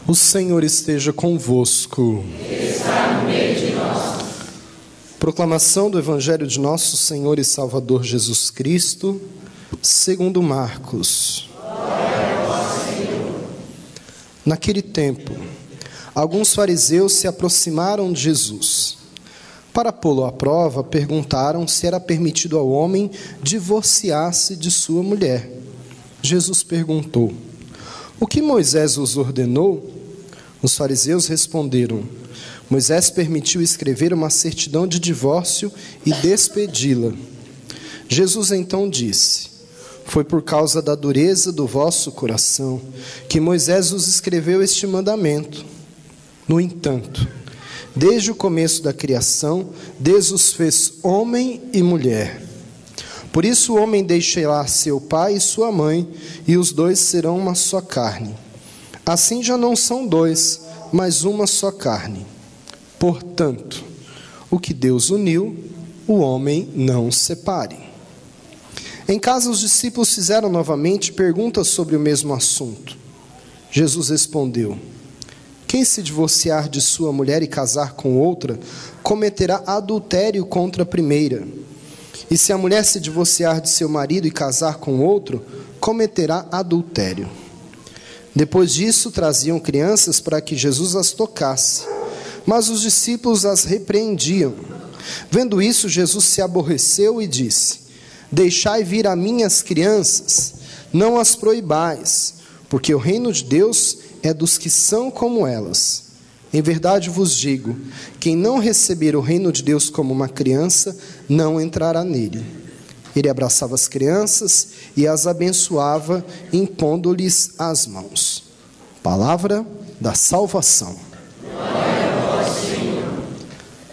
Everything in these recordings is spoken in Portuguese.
O Senhor esteja convosco. Ele está no meio de nós. Proclamação do Evangelho de nosso Senhor e Salvador Jesus Cristo, segundo Marcos. Glória a vós, Senhor. Naquele tempo, alguns fariseus se aproximaram de Jesus. Para pô-lo à prova, perguntaram se era permitido ao homem divorciar-se de sua mulher. Jesus perguntou: o que Moisés vos ordenou? Os fariseus responderam: Moisés permitiu escrever uma certidão de divórcio e despedi-la. Jesus então disse: foi por causa da dureza do vosso coração que Moisés vos escreveu este mandamento. No entanto, desde o começo da criação, Deus os fez homem e mulher. Por isso o homem deixará seu pai e sua mãe, e os dois serão uma só carne. Assim já não são dois, mas uma só carne. Portanto, o que Deus uniu, o homem não separe. Em casa, os discípulos fizeram novamente perguntas sobre o mesmo assunto. Jesus respondeu: quem se divorciar de sua mulher e casar com outra, cometerá adultério contra a primeira. E se a mulher se divorciar de seu marido e casar com outro, cometerá adultério. Depois disso, traziam crianças para que Jesus as tocasse, mas os discípulos as repreendiam. Vendo isso, Jesus se aborreceu e disse: deixai vir a mim as crianças, não as proibais, porque o reino de Deus é dos que são como elas. Em verdade vos digo, quem não receber o reino de Deus como uma criança, não entrará nele. Ele abraçava as crianças e as abençoava, impondo-lhes as mãos. Palavra da salvação. Glória a vós, Senhor.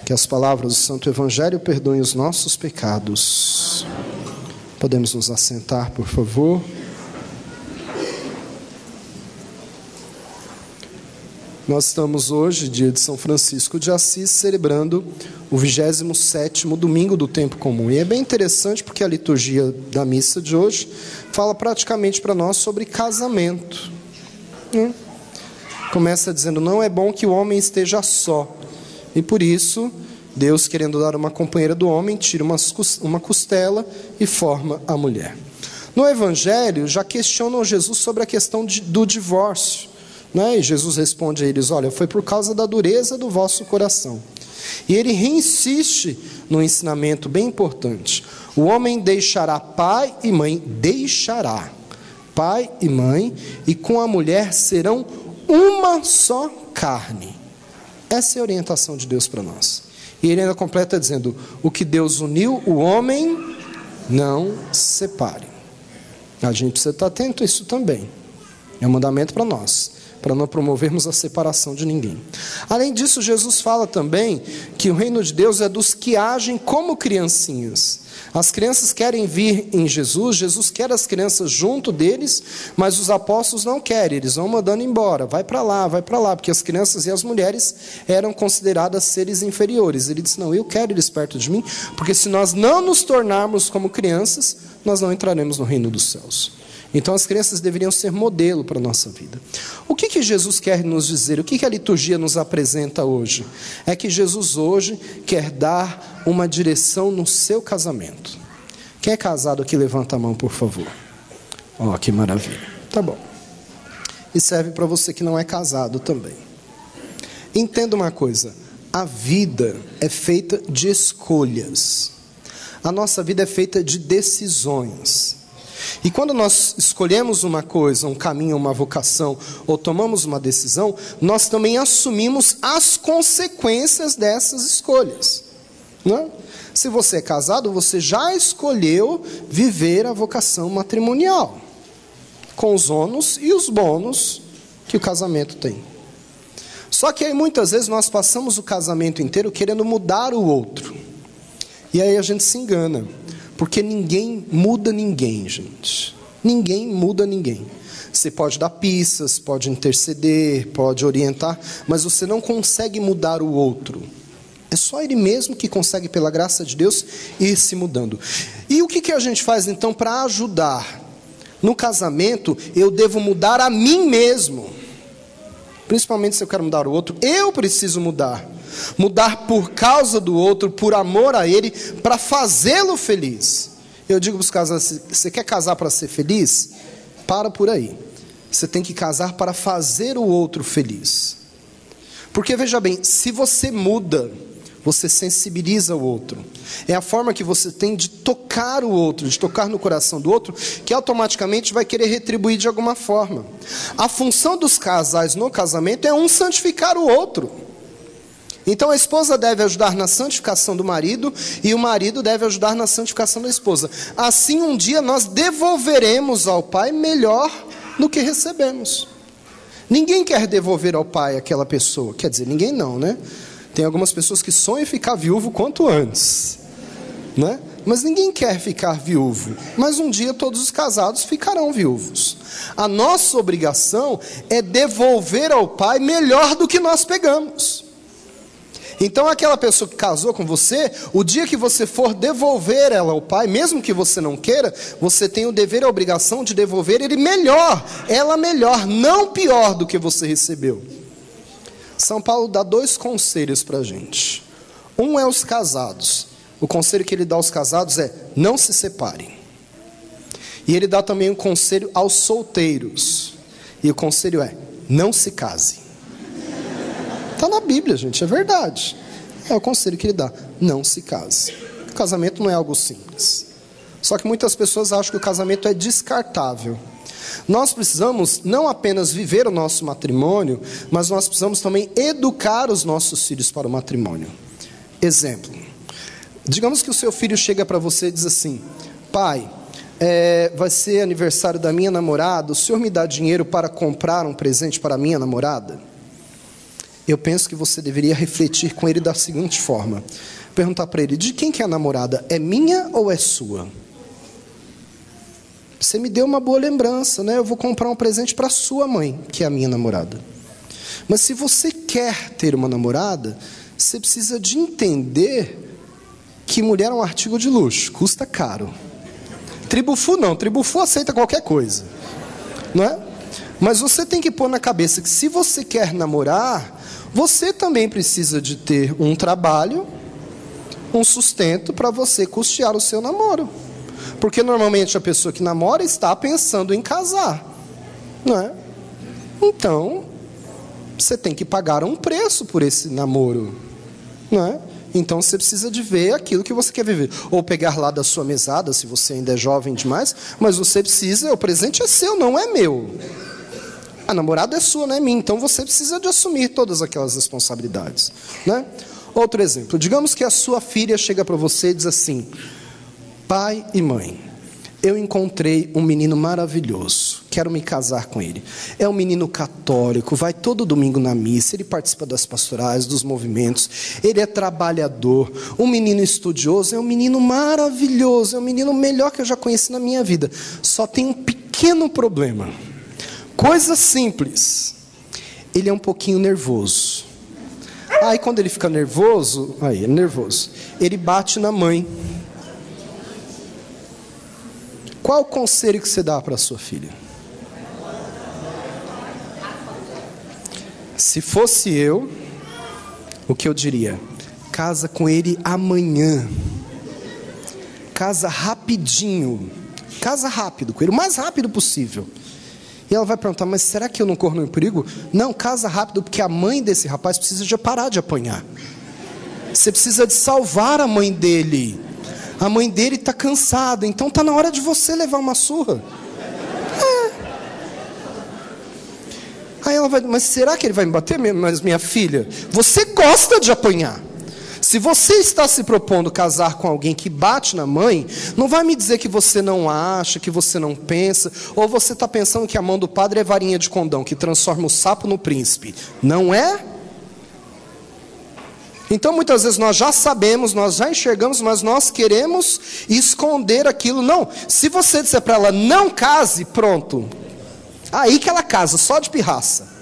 Que as palavras do Santo Evangelho perdoem os nossos pecados. Podemos nos assentar, por favor. Nós estamos hoje, dia de São Francisco de Assis, celebrando o 27º domingo do tempo comum. E é bem interessante porque a liturgia da missa de hoje fala praticamente para nós sobre casamento. Começa dizendo: não é bom que o homem esteja só. E por isso, Deus, querendo dar uma companheira do homem, tira uma costela e forma a mulher. No Evangelho, já questionam Jesus sobre a questão do divórcio. E Jesus responde a eles: olha, foi por causa da dureza do vosso coração. E ele reinsiste no ensinamento bem importante: o homem deixará pai e mãe, deixará pai e mãe, e com a mulher serão uma só carne. Essa é a orientação de Deus para nós. E ele ainda completa dizendo: o que Deus uniu, o homem não separe. A gente precisa estar atento a isso também. É um mandamento para nós, para não promovermos a separação de ninguém. Além disso, Jesus fala também que o reino de Deus é dos que agem como criancinhas. As crianças querem vir em Jesus, Jesus quer as crianças junto deles, mas os apóstolos não querem, eles vão mandando embora, vai para lá, porque as crianças e as mulheres eram consideradas seres inferiores. Ele disse: não, eu quero eles perto de mim, porque se nós não nos tornarmos como crianças, nós não entraremos no reino dos céus. Então as crianças deveriam ser modelo para a nossa vida. O que Jesus quer nos dizer? O que a liturgia nos apresenta hoje? É que Jesus hoje quer dar uma direção no seu casamento. Quem é casado aqui, levanta a mão, por favor. Ó, que maravilha. Tá bom. E serve para você que não é casado também. Entenda uma coisa: a vida é feita de escolhas. A nossa vida é feita de decisões. E quando nós escolhemos uma coisa, um caminho, uma vocação, ou tomamos uma decisão, nós também assumimos as consequências dessas escolhas. Se você é casado, você já escolheu viver a vocação matrimonial, com os ônus e os bônus que o casamento tem. Só que aí muitas vezes nós passamos o casamento inteiro querendo mudar o outro. E aí a gente se engana. Porque ninguém muda ninguém, gente. Ninguém muda ninguém. Você pode dar pistas, pode interceder, pode orientar, mas você não consegue mudar o outro. É só ele mesmo que consegue, pela graça de Deus, ir se mudando. E o que a gente faz então para ajudar? No casamento, eu devo mudar a mim mesmo. principalmente se eu quero mudar o outro, eu preciso mudar. Mudar por causa do outro, por amor a ele, para fazê-lo feliz. Eu digo para os casais, você quer casar para ser feliz? Para por aí. Você tem que casar para fazer o outro feliz. Porque veja bem, se você muda, você sensibiliza o outro. É a forma que você tem de tocar o outro, de tocar no coração do outro, que automaticamente vai querer retribuir de alguma forma. A função dos casais no casamento é um santificar o outro. Então a esposa deve ajudar na santificação do marido e o marido deve ajudar na santificação da esposa. Assim um dia nós devolveremos ao pai melhor do que recebemos. Ninguém quer devolver ao pai aquela pessoa. Quer dizer, ninguém não, né? Tem algumas pessoas que sonham em ficar viúvo quanto antes, né? Mas ninguém quer ficar viúvo. Mas um dia todos os casados ficarão viúvos. A nossa obrigação é devolver ao pai melhor do que nós pegamos. Então aquela pessoa que casou com você, o dia que você for devolver ela ao pai, mesmo que você não queira, você tem o dever e a obrigação de devolver ele melhor, ela melhor, não pior do que você recebeu. São Paulo dá 2 conselhos para a gente. Um é os casados. O conselho que ele dá aos casados é: não se separem. E ele dá também um conselho aos solteiros. E o conselho é: não se casem. Está na Bíblia, gente, é verdade. É o conselho que ele dá: não se case. O casamento não é algo simples. Só que muitas pessoas acham que o casamento é descartável. Nós precisamos não apenas viver o nosso matrimônio, mas nós precisamos também educar os nossos filhos para o matrimônio. Exemplo: digamos que o seu filho chega para você e diz assim: pai, vai ser aniversário da minha namorada, o senhor me dá dinheiro para comprar um presente para a minha namorada? Eu penso que você deveria refletir com ele da seguinte forma: perguntar para ele, de quem que é a namorada? É minha ou é sua? Você me deu uma boa lembrança, né? Eu vou comprar um presente para sua mãe, que é a minha namorada. Mas se você quer ter uma namorada, você precisa de entender que mulher é um artigo de luxo, custa caro. Tribufu não, tribufu aceita qualquer coisa, não é? Mas você tem que pôr na cabeça que se você quer namorar, você também precisa de ter um trabalho, um sustento para você custear o seu namoro. Porque normalmente a pessoa que namora está pensando em casar, não é? Então, você tem que pagar um preço por esse namoro, não é? Então você precisa de ver aquilo que você quer viver. Ou pegar lá da sua mesada, se você ainda é jovem demais, mas você precisa, o presente é seu, não é meu. A namorada é sua, não é minha, então você precisa de assumir todas aquelas responsabilidades, né? Outro exemplo: digamos que a sua filha chega para você e diz assim: pai e mãe, eu encontrei um menino maravilhoso, quero me casar com ele. É um menino católico, vai todo domingo na missa, ele participa das pastorais, dos movimentos, ele é trabalhador, um menino estudioso, é um menino maravilhoso, é o menino melhor que eu já conheci na minha vida. Só tem um pequeno problema, coisa simples: ele é um pouquinho nervoso. Aí quando ele fica nervoso, ele bate na mãe. Qual o conselho que você dá para a sua filha? Se fosse eu, o que eu diria? Casa com ele amanhã. Casa rapidinho. Casa rápido com ele, o mais rápido possível. E ela vai perguntar: mas será que eu não corro no perigo? Não, casa rápido, porque a mãe desse rapaz precisa de parar de apanhar. Você precisa de salvar a mãe dele. A mãe dele está cansada, então está na hora de você levar uma surra. Aí ela vai: mas será que ele vai me bater? Mas minha filha, você gosta de apanhar. Se você está se propondo casar com alguém que bate na mãe, não vai me dizer que você não acha, que você não pensa, ou você está pensando que a mão do padre é varinha de condão, que transforma o sapo no príncipe. Não é? Então muitas vezes nós já sabemos, nós já enxergamos, mas nós queremos esconder aquilo. Não, se você disser para ela: não case, pronto, aí que ela casa, só de pirraça.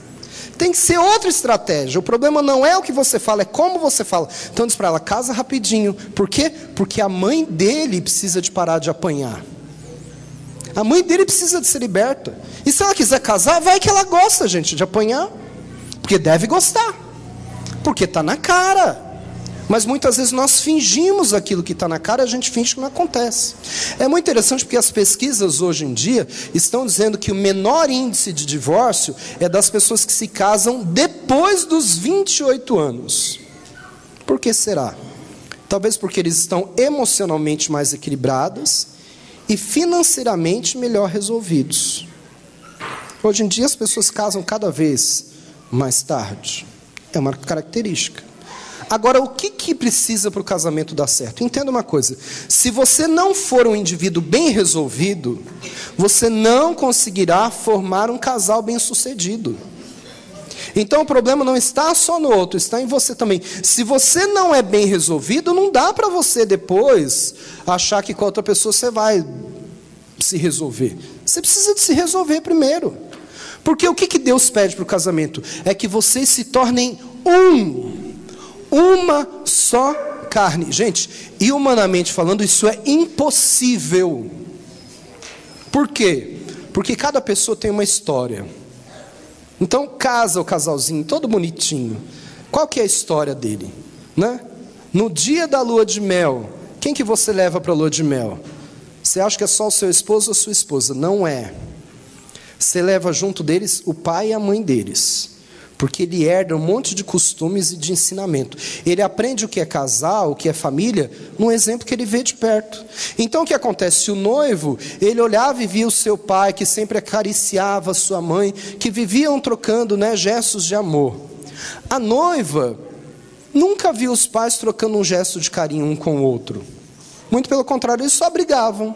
Tem que ser outra estratégia. O problema não é o que você fala, é como você fala. Então diz para ela: casa rapidinho. Por quê? Porque a mãe dele precisa de parar de apanhar. A mãe dele precisa de ser liberta. E se ela quiser casar, vai que ela gosta, gente, de apanhar. Porque deve gostar. Porque está na cara. Mas muitas vezes nós fingimos aquilo que está na cara, a gente finge que não acontece. É muito interessante porque as pesquisas hoje em dia estão dizendo que o menor índice de divórcio é das pessoas que se casam depois dos 28 anos. Por que será? Talvez porque eles estão emocionalmente mais equilibrados e financeiramente melhor resolvidos. Hoje em dia as pessoas casam cada vez mais tarde. É uma característica. Agora, o que precisa para o casamento dar certo? Entenda uma coisa, se você não for um indivíduo bem resolvido, você não conseguirá formar um casal bem-sucedido. Então o problema não está só no outro, está em você também. Se você não é bem resolvido, não dá para você depois achar que com a outra pessoa você vai se resolver. Você precisa de se resolver primeiro. Porque o que Deus pede para o casamento? É que vocês se tornem uma só carne. Gente, e humanamente falando, isso é impossível. Por quê? Porque cada pessoa tem uma história. Então casa o casalzinho, todo bonitinho. Qual que é a história dele? Né? No dia da lua de mel, quem que você leva para a lua de mel? Você acha que é só o seu esposo ou a sua esposa? Não é. Você leva junto deles o pai e a mãe deles. Porque ele herda um monte de costumes e de ensinamento. Ele aprende o que é casal, o que é família, num exemplo que ele vê de perto. Então o que acontece? O noivo, ele olhava e via o seu pai, que sempre acariciava a sua mãe, que viviam trocando, né, gestos de amor. A noiva nunca viu os pais trocando um gesto de carinho um com o outro. Muito pelo contrário, eles só brigavam.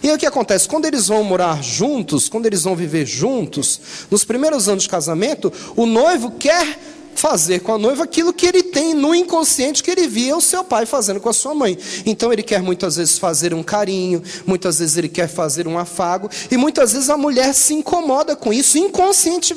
E aí o que acontece? Quando eles vão morar juntos, quando eles vão viver juntos, nos primeiros anos de casamento, o noivo quer fazer com a noiva aquilo que ele tem no inconsciente que ele via o seu pai fazendo com a sua mãe. Então ele quer muitas vezes fazer um carinho, muitas vezes ele quer fazer um afago, e muitas vezes a mulher se incomoda com isso, inconsciente,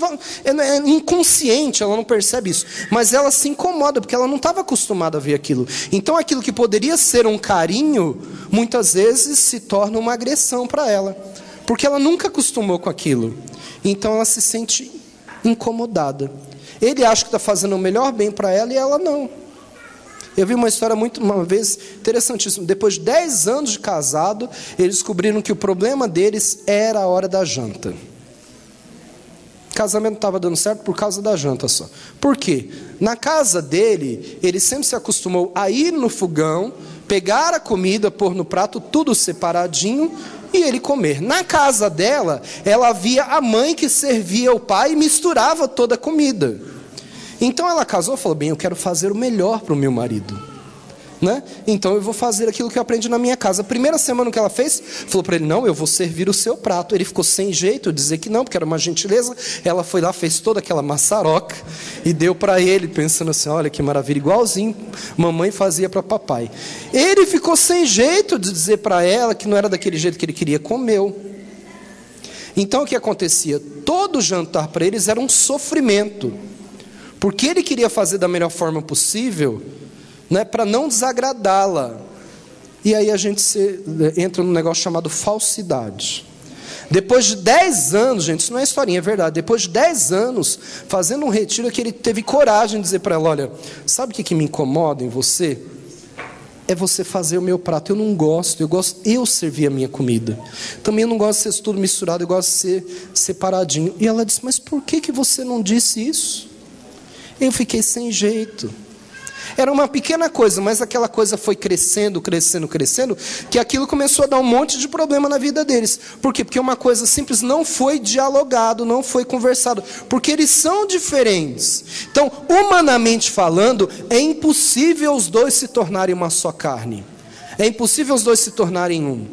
ela não percebe isso, mas ela se incomoda, porque ela não estava acostumada a ver aquilo. Então aquilo que poderia ser um carinho, muitas vezes se torna uma agressão para ela, porque ela nunca acostumou com aquilo. Então ela se sente incomodada. Ele acha que está fazendo o melhor bem para ela e ela não. Eu vi uma história uma vez interessantíssima. Depois de 10 anos de casado, eles descobriram que o problema deles era a hora da janta. O casamento não estava dando certo por causa da janta só. Por quê? Na casa dele, ele sempre se acostumou a ir no fogão, pegar a comida, pôr no prato, tudo separadinho, e ele comer. Na casa dela, ela via a mãe que servia o pai e misturava toda a comida. Então ela casou e falou, bem, eu quero fazer o melhor para o meu marido, né? Então eu vou fazer aquilo que eu aprendi na minha casa. A primeira semana que ela fez, falou para ele, não, eu vou servir o seu prato. Ele ficou sem jeito, dizer que não, porque era uma gentileza. Ela foi lá, fez toda aquela maçaroca e deu para ele, pensando assim, olha que maravilha, igualzinho mamãe fazia para papai. Ele ficou sem jeito de dizer para ela que não era daquele jeito que ele queria, comeu. Então o que acontecia? Todo jantar para eles era um sofrimento, porque ele queria fazer da melhor forma possível, né, para não desagradá-la. E aí a gente entra num negócio chamado falsidade. Depois de 10 anos, gente, isso não é historinha, é verdade. Depois de 10 anos, fazendo um retiro, que ele teve coragem de dizer para ela, olha, sabe o que me incomoda em você? É você fazer o meu prato. Eu não gosto, eu servir a minha comida. Também eu não gosto de ser tudo misturado, eu gosto de ser separadinho. E ela disse, mas por que você não disse isso? Eu fiquei sem jeito. Era uma pequena coisa, mas aquela coisa foi crescendo, que aquilo começou a dar um monte de problema na vida deles. Por quê? Porque uma coisa simples não foi dialogado, não foi conversado, porque eles são diferentes. Então, humanamente falando, é impossível os dois se tornarem uma só carne. É impossível os dois se tornarem um.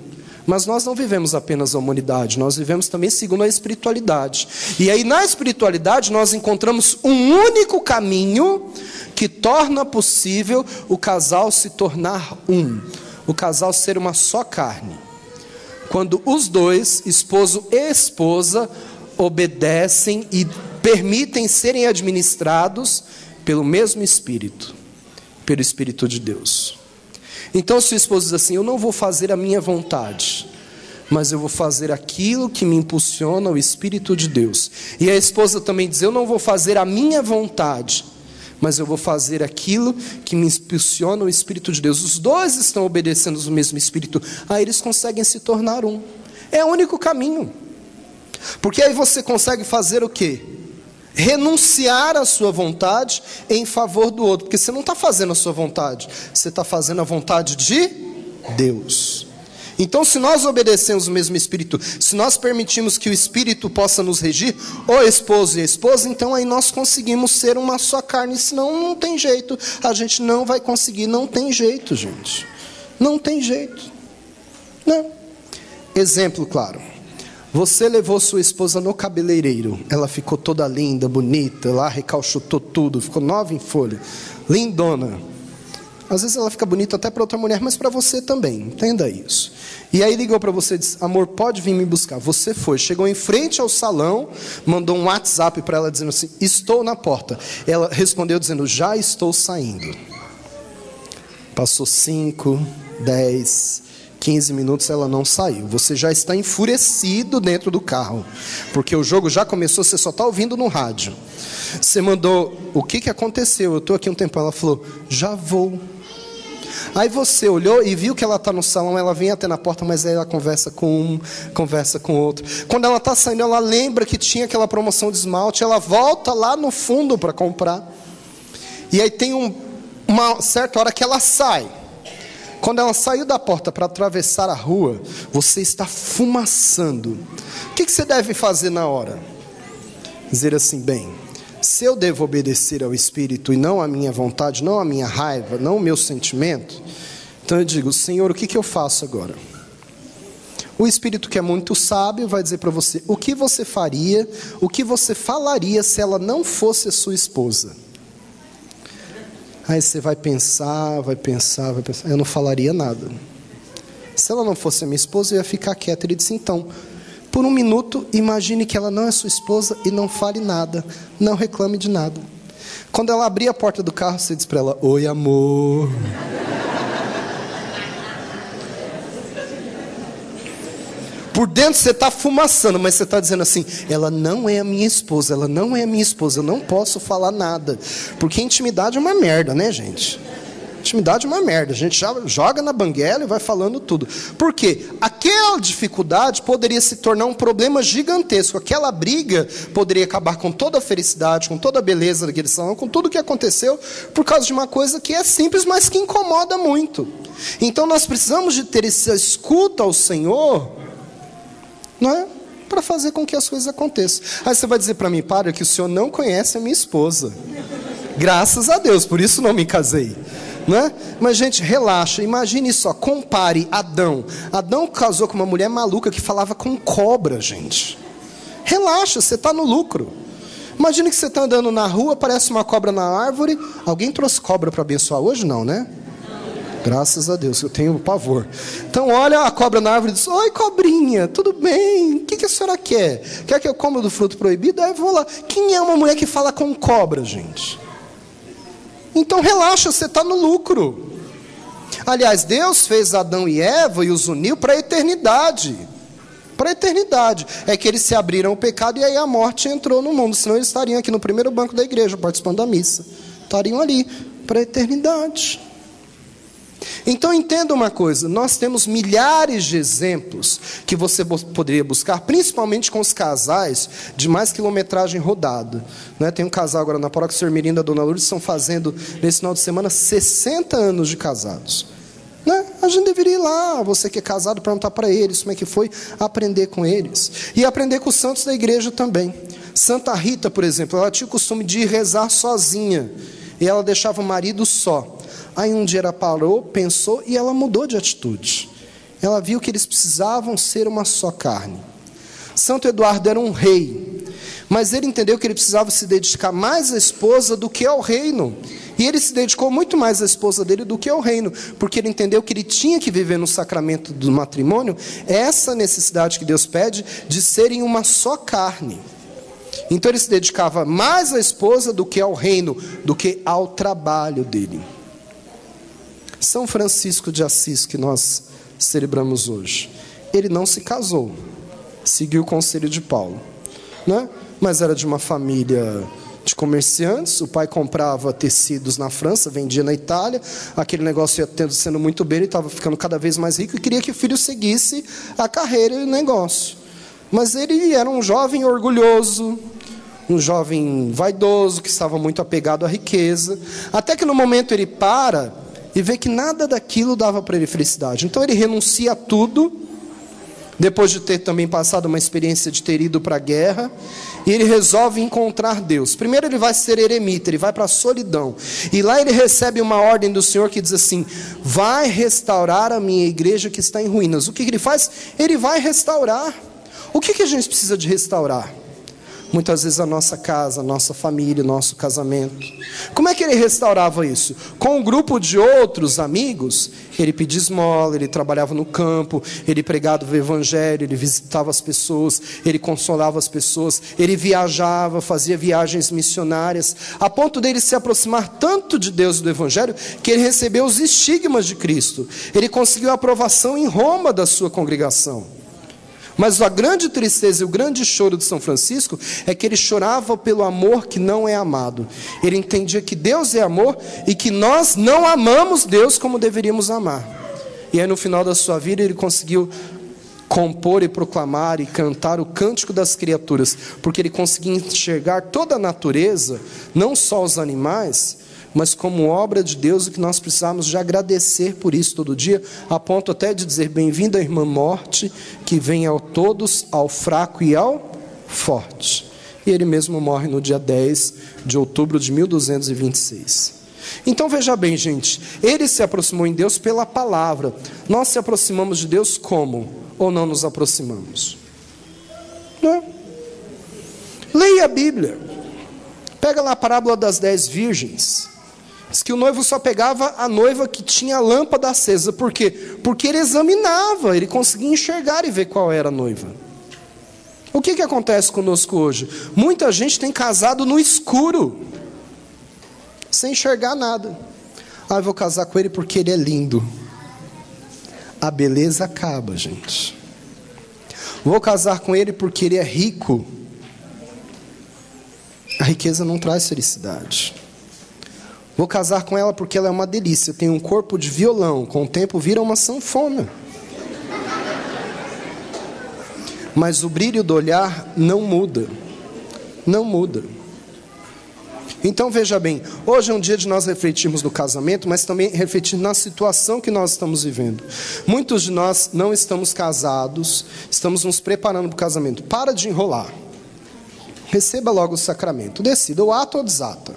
Mas nós não vivemos apenas a humanidade, nós vivemos também segundo a espiritualidade. E aí na espiritualidade nós encontramos um único caminho que torna possível o casal se tornar um, o casal ser uma só carne. Quando os dois, esposo e esposa, obedecem e permitem serem administrados pelo mesmo Espírito, pelo Espírito de Deus. Então se o esposo diz assim, eu não vou fazer a minha vontade, mas eu vou fazer aquilo que me impulsiona o Espírito de Deus. E a esposa também diz: eu não vou fazer a minha vontade, mas eu vou fazer aquilo que me impulsiona o Espírito de Deus. Os dois estão obedecendo o mesmo Espírito, aí eles conseguem se tornar um. É o único caminho. Porque aí você consegue fazer o quê? Renunciar à sua vontade em favor do outro. Porque você não está fazendo a sua vontade, você está fazendo a vontade de Deus. Então, se nós obedecemos o mesmo Espírito, se nós permitimos que o Espírito possa nos regir, o esposo e a esposa, então aí nós conseguimos ser uma só carne. Senão não tem jeito, a gente não vai conseguir. Não tem jeito, gente, não tem jeito, não. Exemplo claro: você levou sua esposa no cabeleireiro, ela ficou toda linda, bonita, lá recalchutou tudo, ficou nova em folha, lindona. Às vezes ela fica bonita até para outra mulher, mas para você também, entenda isso. E aí ligou para você e disse: amor, pode vir me buscar. Você foi, chegou em frente ao salão, mandou um WhatsApp para ela dizendo assim: estou na porta. Ela respondeu dizendo: já estou saindo. Passou 5, 10, 15 minutos, ela não saiu. Você já está enfurecido dentro do carro, porque o jogo já começou, você só está ouvindo no rádio. Você mandou: o que aconteceu? Eu estou aqui um tempo. Ela falou: já vou. Aí você olhou e viu que ela está no salão, ela vem até na porta, mas aí ela conversa com um, conversa com outro. Quando ela está saindo, ela lembra que tinha aquela promoção de esmalte, ela volta lá no fundo para comprar. E aí tem uma certa hora que ela sai. Quando ela saiu da porta para atravessar a rua, você está fumaçando. O que você deve fazer na hora? Dizer assim: bem, se eu devo obedecer ao Espírito e não à minha vontade, não à minha raiva, não ao meu sentimento, então eu digo: Senhor, o que eu faço agora? O Espírito, que é muito sábio, vai dizer para você o que você faria, o que você falaria se ela não fosse a sua esposa. Aí você vai pensar, eu não falaria nada. Se ela não fosse a minha esposa, eu ia ficar quieto. Ele disse: então, por um minuto, imagine que ela não é sua esposa e não fale nada, não reclame de nada. Quando ela abrir a porta do carro, você diz para ela: oi, amor. Por dentro você está fumaçando, mas você está dizendo assim: ela não é a minha esposa, ela não é a minha esposa, eu não posso falar nada. Porque intimidade é uma merda, né, gente? Intimidade é uma merda, a gente já joga na banguela e vai falando tudo. Por quê? Aquela dificuldade poderia se tornar um problema gigantesco. Aquela briga poderia acabar com toda a felicidade, com toda a beleza daquele salão, com tudo o que aconteceu, por causa de uma coisa que é simples, mas que incomoda muito. Então nós precisamos de ter essa escuta ao Senhor, não é? Para fazer com que as coisas aconteçam. Aí você vai dizer para mim: padre, que o senhor não conhece a minha esposa. Graças a Deus, por isso não me casei. Não é? Mas gente, relaxa, imagine só, compare Adão. Adão casou com uma mulher maluca que falava com cobra, gente. Relaxa, você está no lucro. Imagine que você está andando na rua, aparece uma cobra na árvore. Alguém trouxe cobra para abençoar hoje? Não, né? Graças a Deus, eu tenho pavor. Então olha a cobra na árvore e diz: oi, cobrinha, tudo bem? O que a senhora quer? Quer que eu coma do fruto proibido? Aí eu vou lá. Quem é uma mulher que fala com cobra, gente? Então relaxa, você está no lucro. Aliás, Deus fez Adão e Eva e os uniu para a eternidade. Para a eternidade. É que eles se abriram ao pecado e aí a morte entrou no mundo. Senão eles estariam aqui no primeiro banco da igreja, participando da missa. Estariam ali para a eternidade. Então entenda uma coisa: nós temos milhares de exemplos que você poderia buscar, principalmente com os casais de mais quilometragem rodada, né? Tem um casal agora na paróquia Sr. Mirim da Dona Lourdes, estão fazendo nesse final de semana 60 anos de casados, né? A gente deveria ir lá, você que é casado, perguntar para eles como é que foi, aprender com eles e aprender com os santos da igreja também. Santa Rita, por exemplo, ela tinha o costume de rezar sozinha e ela deixava o marido só. Aí um dia ela parou, pensou e ela mudou de atitude. Ela viu que eles precisavam ser uma só carne. Santo Eduardo era um rei, mas ele entendeu que ele precisava se dedicar mais à esposa do que ao reino. E ele se dedicou muito mais à esposa dele do que ao reino, porque ele entendeu que ele tinha que viver no sacramento do matrimônio, essa necessidade que Deus pede de serem uma só carne. Então ele se dedicava mais à esposa do que ao reino, do que ao trabalho dele. São Francisco de Assis, que nós celebramos hoje, ele não se casou, seguiu o conselho de Paulo, né? Mas era de uma família de comerciantes. O pai comprava tecidos na França, vendia na Itália, aquele negócio ia sendo muito bem, ele estava ficando cada vez mais rico e queria que o filho seguisse a carreira e o negócio. Mas ele era um jovem orgulhoso, um jovem vaidoso, que estava muito apegado à riqueza, até que no momento ele para e vê que nada daquilo dava para ele felicidade. Então ele renuncia a tudo, depois de ter também passado uma experiência de ter ido para a guerra, e ele resolve encontrar Deus. Primeiro ele vai ser eremita, ele vai para a solidão, e lá ele recebe uma ordem do Senhor que diz assim: vai restaurar a minha igreja que está em ruínas. O que ele faz? Ele vai restaurar. O que a gente precisa de restaurar? Muitas vezes a nossa casa, a nossa família, o nosso casamento. Como é que ele restaurava isso? Com um grupo de outros amigos, ele pedia esmola, ele trabalhava no campo, ele pregava o evangelho, ele visitava as pessoas, ele consolava as pessoas, ele viajava, fazia viagens missionárias, a ponto dele se aproximar tanto de Deus e do evangelho, que ele recebeu os estigmas de Cristo. Ele conseguiu a aprovação em Roma da sua congregação. Mas a grande tristeza e o grande choro de São Francisco é que ele chorava pelo amor que não é amado. Ele entendia que Deus é amor e que nós não amamos Deus como deveríamos amar. E aí no final da sua vida ele conseguiu compor e proclamar e cantar o cântico das criaturas, porque ele conseguia enxergar toda a natureza, não só os animais, mas como obra de Deus, o que nós precisamos de agradecer por isso todo dia, a ponto até de dizer: bem-vinda a irmã morte, que vem a todos, ao fraco e ao forte. E ele mesmo morre no dia 10 de outubro de 1226. Então veja bem, gente, ele se aproximou em Deus pela palavra. Nós se aproximamos de Deus como? Ou não nos aproximamos? Não. Leia a Bíblia. Pega lá a parábola das 10 virgens. Diz que o noivo só pegava a noiva que tinha a lâmpada acesa. Por quê? Porque ele examinava, ele conseguia enxergar e ver qual era a noiva. O que acontece conosco hoje? Muita gente tem casado no escuro, sem enxergar nada. Ah, eu vou casar com ele porque ele é lindo. A beleza acaba, gente. Vou casar com ele porque ele é rico. A riqueza não traz felicidade. Vou casar com ela porque ela é uma delícia, tem um corpo de violão, com o tempo vira uma sanfona. Mas o brilho do olhar não muda. Não muda. Então veja bem, hoje é um dia de nós refletirmos no casamento, mas também refletir na situação que nós estamos vivendo. Muitos de nós não estamos casados, estamos nos preparando para o casamento. Para de enrolar. Receba logo o sacramento. Decida, ou ata ou desata.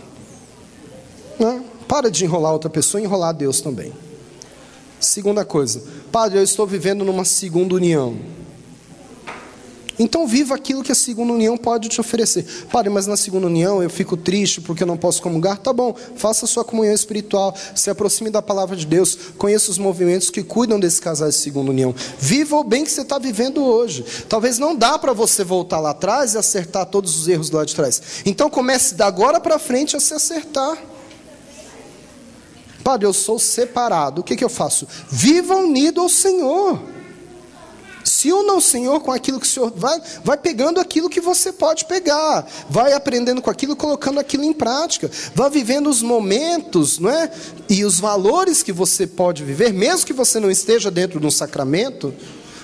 Não, para de enrolar outra pessoa e enrolar Deus também. Segunda coisa: padre, eu estou vivendo numa segunda união. Então viva aquilo que a segunda união pode te oferecer. Padre, mas na segunda união eu fico triste porque eu não posso comungar. Tá bom, faça a sua comunhão espiritual, se aproxime da palavra de Deus, conheça os movimentos que cuidam desse casal de segunda união. Viva o bem que você está vivendo hoje. Talvez não dá para você voltar lá atrás e acertar todos os erros lá de trás. Então comece da agora para frente a se acertar. Padre, eu sou separado, o que eu faço? Viva unido ao Senhor. Se una ao Senhor com aquilo que o Senhor vai pegando aquilo que você pode pegar, vai aprendendo com aquilo, colocando aquilo em prática, vai vivendo os momentos, não é? E os valores que você pode viver, mesmo que você não esteja dentro de um sacramento,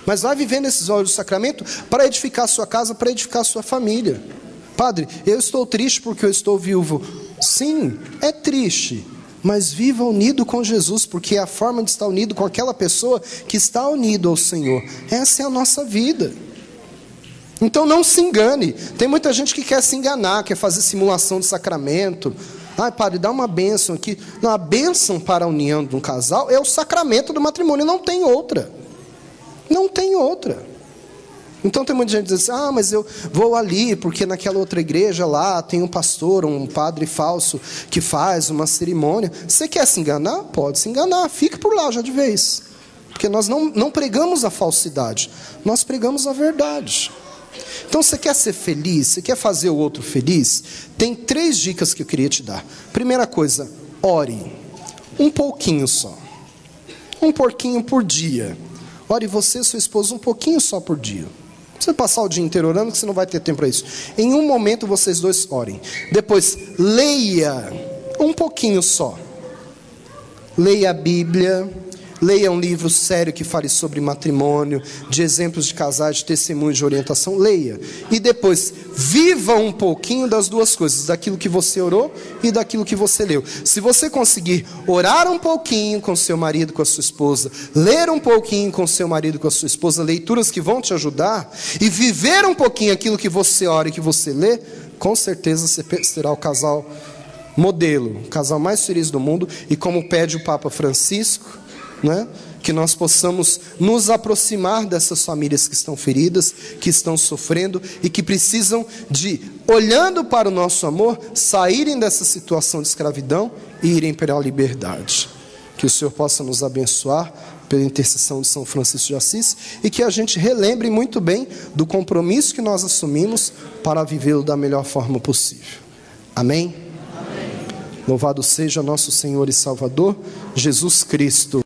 mas vai vivendo esses valores do sacramento para edificar a sua casa, para edificar a sua família. Padre, eu estou triste porque eu estou viúvo. Sim, é triste. Mas viva unido com Jesus, porque é a forma de estar unido com aquela pessoa que está unido ao Senhor. Essa é a nossa vida. Então não se engane. Tem muita gente que quer se enganar, quer fazer simulação de sacramento. Ai, padre, dá uma bênção aqui. Não, a bênção para a união de um casal é o sacramento do matrimônio, não tem outra. Não tem outra. Então tem muita gente que diz assim: ah, mas eu vou ali porque naquela outra igreja lá tem um pastor, um padre falso que faz uma cerimônia. Você quer se enganar? Pode se enganar, fique por lá já de vez. Porque nós não pregamos a falsidade, nós pregamos a verdade. Então você quer ser feliz, você quer fazer o outro feliz? Tem 3 dicas que eu queria te dar. Primeira coisa, ore. Um pouquinho só. Um pouquinho por dia. Ore você e sua esposa um pouquinho só por dia. Não precisa passar o dia inteiro orando, que você não vai ter tempo para isso. Em um momento vocês dois orem. Depois, leia um pouquinho só. Leia a Bíblia. Leia um livro sério que fale sobre matrimônio, de exemplos de casais, de testemunhos, de orientação. Leia. E depois, viva um pouquinho das duas coisas, daquilo que você orou e daquilo que você leu. Se você conseguir orar um pouquinho com seu marido, com a sua esposa, ler um pouquinho com seu marido, com a sua esposa, leituras que vão te ajudar, e viver um pouquinho aquilo que você ora e que você lê, com certeza você será o casal modelo, o casal mais feliz do mundo. E como pede o Papa Francisco, que nós possamos nos aproximar dessas famílias que estão feridas, que estão sofrendo e que precisam de, olhando para o nosso amor, saírem dessa situação de escravidão e irem para a liberdade. Que o Senhor possa nos abençoar pela intercessão de São Francisco de Assis e que a gente relembre muito bem do compromisso que nós assumimos para vivê-lo da melhor forma possível. Amém? Amém. Louvado seja nosso Senhor e Salvador Jesus Cristo.